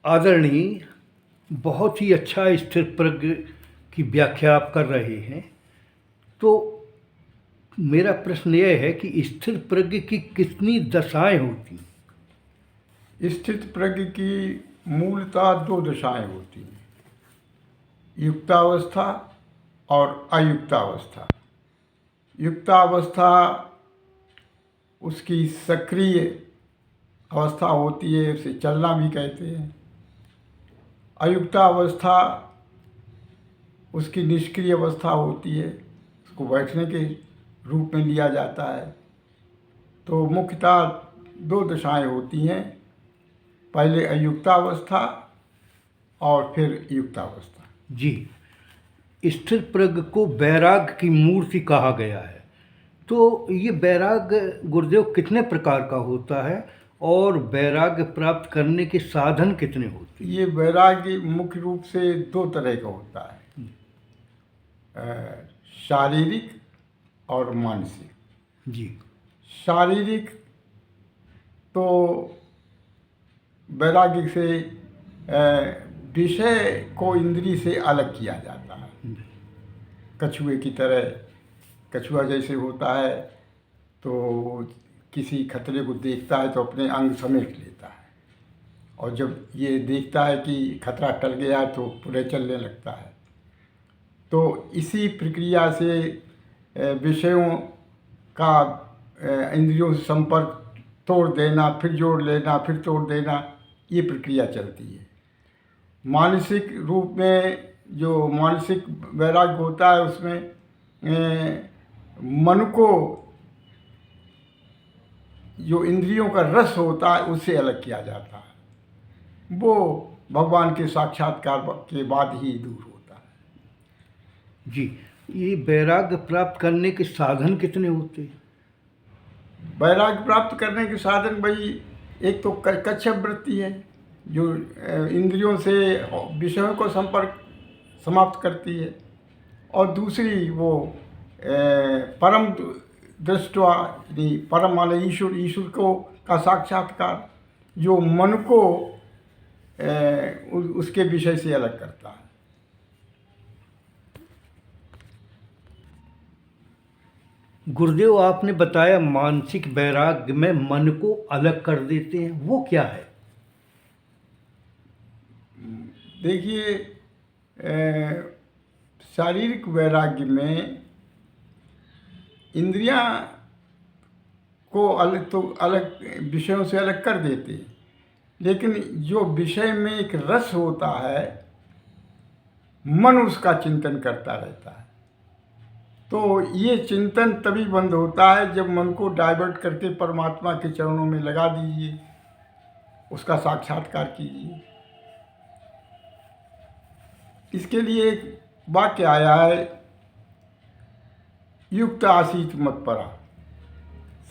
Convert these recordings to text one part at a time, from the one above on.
आदरणीय, बहुत ही अच्छा स्थिर प्रज्ञ की व्याख्या आप कर रहे हैं। तो मेरा प्रश्न यह है कि स्थिर प्रज्ञ की कितनी दशाएं होती हैं? स्थित प्रज्ञ की मूलतः दो दशाएं होती हैं, युक्तावस्था और अयुक्तावस्था। युक्तावस्था उसकी सक्रिय अवस्था होती है, उसे चलना भी कहते हैं। अयुक्तावस्था उसकी निष्क्रिय अवस्था होती है, उसको बैठने के रूप में लिया जाता है। तो मुख्यतः दो दशाएं होती हैं, पहले अयुक्तावस्था और फिर युक्तावस्था। जी, स्थिर प्रज्ञ को वैराग्य की मूर्ति कहा गया है। तो ये वैराग्य गुरुदेव कितने प्रकार का होता है और वैराग्य प्राप्त करने के साधन कितने होते हैं? ये वैराग्य मुख्य रूप से दो तरह का होता है, शारीरिक और मानसिक। जी। शारीरिक तो वैराग्य से विषय को इंद्रिय से अलग किया जाता है। कछुए की तरह, कछुआ जैसे होता है तो किसी खतरे को देखता है तो अपने अंग समेट लेता है, और जब ये देखता है कि खतरा टल गया है तो पुनः चलने लगता है। तो इसी प्रक्रिया से विषयों का इंद्रियों से संपर्क तोड़ देना, फिर जोड़ लेना, फिर तोड़ देना, ये प्रक्रिया चलती है। मानसिक रूप में जो मानसिक वैराग्य होता है उसमें मन को जो इंद्रियों का रस होता है उससे अलग किया जाता है। वो भगवान के साक्षात्कार के बाद ही दूर होता है। जी, ये वैराग्य प्राप्त करने के साधन कितने होते हैं? वैराग्य प्राप्त करने के साधन भाई, एक तो कच्छप वृत्ति है जो इंद्रियों से विषयों को संपर्क समाप्त करती है, और दूसरी वो परम दृष्टवा, परम माने ईश्वर, ईश्वर को का साक्षात्कार जो मन को उसके विषय से अलग करता है। गुरुदेव, आपने बताया मानसिक वैराग्य में मन को अलग कर देते हैं, वो क्या है? देखिए, शारीरिक वैराग्य में इंद्रियां को अलग तो अलग विषयों से अलग कर देते हैं, लेकिन जो विषय में एक रस होता है मन उसका चिंतन करता रहता है। तो ये चिंतन तभी बंद होता है जब मन को डाइवर्ट करके परमात्मा के चरणों में लगा दीजिए, उसका साक्षात्कार कीजिए। इसके लिए एक वाक्य आया है, युक्त आसीत मत्परा,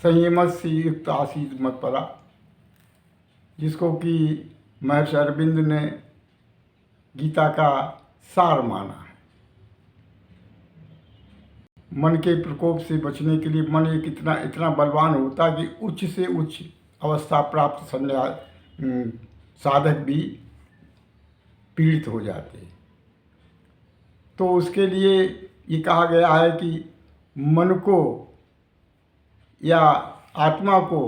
संयमस्य युक्त आसीत मत्परा, जिसको कि महर्षि अरविंद ने गीता का सार माना है। मन के प्रकोप से बचने के लिए मन एक इतना बलवान होता है कि उच्च से उच्च अवस्था प्राप्त साधक भी पीड़ित हो जाते हैं। तो उसके लिए ये कहा गया है कि मन को या आत्मा को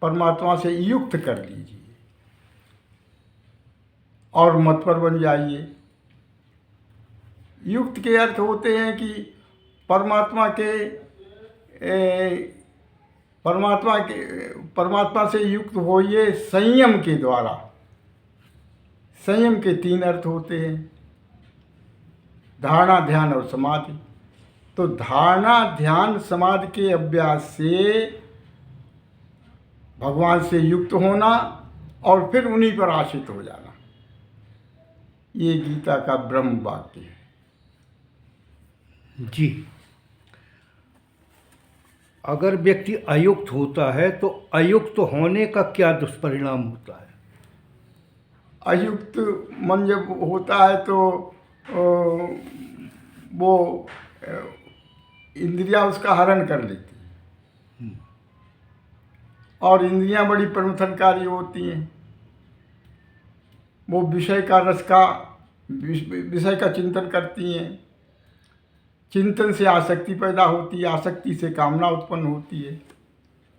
परमात्मा से युक्त कर लीजिए और मतपर बन जाइए। युक्त के अर्थ होते हैं कि परमात्मा से युक्त होइए संयम के द्वारा। संयम के तीन अर्थ होते हैं, धारणा, ध्यान और समाधि। तो धारणा, ध्यान, समाधि के अभ्यास से भगवान से युक्त होना और फिर उन्हीं पर आश्रित हो जाना, ये गीता का ब्रह्म वाक्य है। जी, अगर व्यक्ति अयुक्त होता है तो अयुक्त होने का क्या दुष्परिणाम होता है? अयुक्त मन जब होता है तो वो इंद्रियां उसका हरण कर लेती हैं, और इंद्रियां बड़ी प्रमथनकारी होती हैं। वो विषय का रस का विषय का चिंतन करती हैं। चिंतन से आसक्ति पैदा होती है, आसक्ति से कामना उत्पन्न होती है।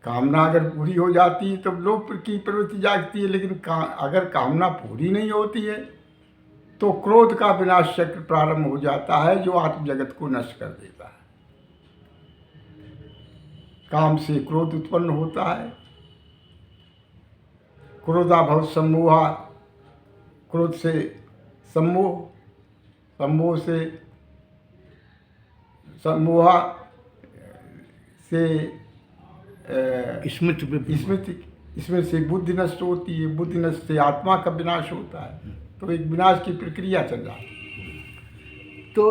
कामना अगर पूरी हो जाती है तो लोभ की प्रवृत्ति जागती है, लेकिन अगर कामना पूरी नहीं होती है तो क्रोध का विनाश चक्र प्रारंभ हो जाता है, जो आत्म जगत को नष्ट कर देता है। काम से क्रोध उत्पन्न होता है। क्रोधाभव सम्मोहा, क्रोध से सम्मोह, सम्मोह से सम्मोहा से स्मृति स्मृति से बुद्धि नष्ट होती है। बुद्धि नष्ट से आत्मा का विनाश होता है। तो एक विनाश की प्रक्रिया चल जाती है। तो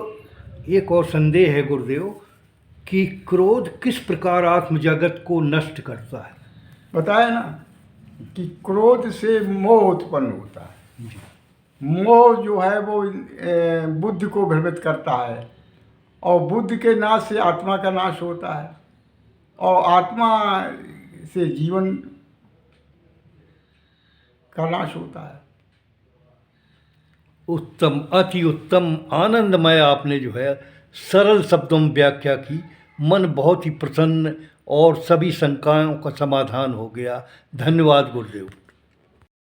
एक और संदेह है गुरुदेव कि क्रोध किस प्रकार आत्म जगत को नष्ट करता है। बताया ना कि क्रोध से मोह उत्पन्न होता है। मोह जो है वो बुद्धि को भ्रमित करता है, और बुद्धि के नाश से आत्मा का नाश होता है, और आत्मा से जीवन का नाश होता है। उत्तम, अति उत्तम, आनंदमय आपने जो है सरल शब्दों में व्याख्या की। मन बहुत ही प्रसन्न और सभी शंकाओं का समाधान हो गया। धन्यवाद गुरुदेव।